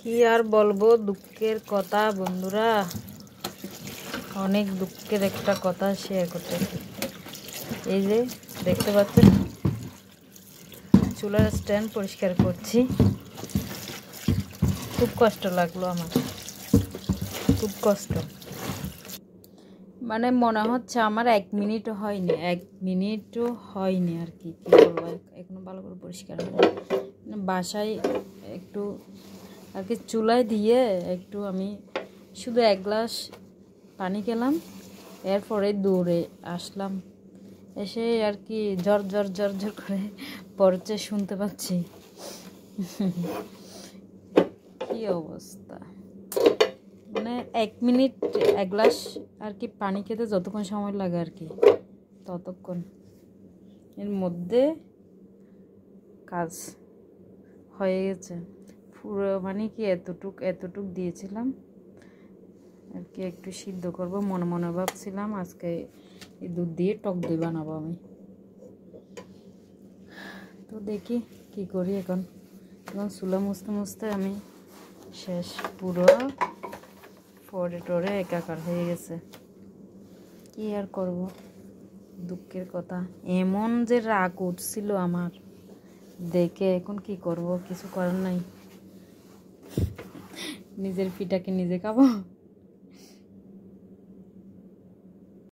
কি আর বলবো, দুঃখের কথা বন্ধুরা, অনেক দুঃখের একটা কথা শেয়ার করতে। এই যে দেখতে পাচ্ছেন চুলার স্ট্যান্ড পরিষ্কার করছি। খুব কষ্ট লাগলো আমার, খুব কষ্ট। মানে মনে হচ্ছে আমার 1 মিনিটও হয়নি, 1 মিনিটও হয়নি আর কি বলবো, এখনো ভালো করে পরিষ্কার হয়নি। বাসায় একটু আর কি চুলায় দিয়ে একটু আমি শুধু 1 গ্লাস পানি খেলাম, এরপরে দৌড়ে আসলাম। এসে আর কি ঝর ঝর ঝর ঝর করে পড়ছে, শুনতে পাচ্ছি। কি অবস্থা, মানে 1 মিনিট 1 গ্লাস আর কি পানি খেতে যতক্ষণ সময় লাগে আর কি ততক্ষণ, এর মধ্যে কাজ হয়ে গেছে পুরো। মানে কি এতটুক দিয়েছিলাম আর কি, একটু সিদ্ধ করব মনে মনে ভাবছিলাম আজকে এই দুধ দিয়ে টক দই বানাবো আমি। তো দেখি কি করি। এখন চুলা মুছতে মুছতে আমি শেষ, পুরো পরে টরে একাকার হয়ে গেছে। কি আর করব, দুঃখের কথা। এমন যে রাগ উঠছিল আমার দেখে, এখন কি করব, কিছু করার নাই। নিজের পিঠাকে নিজে খাবো।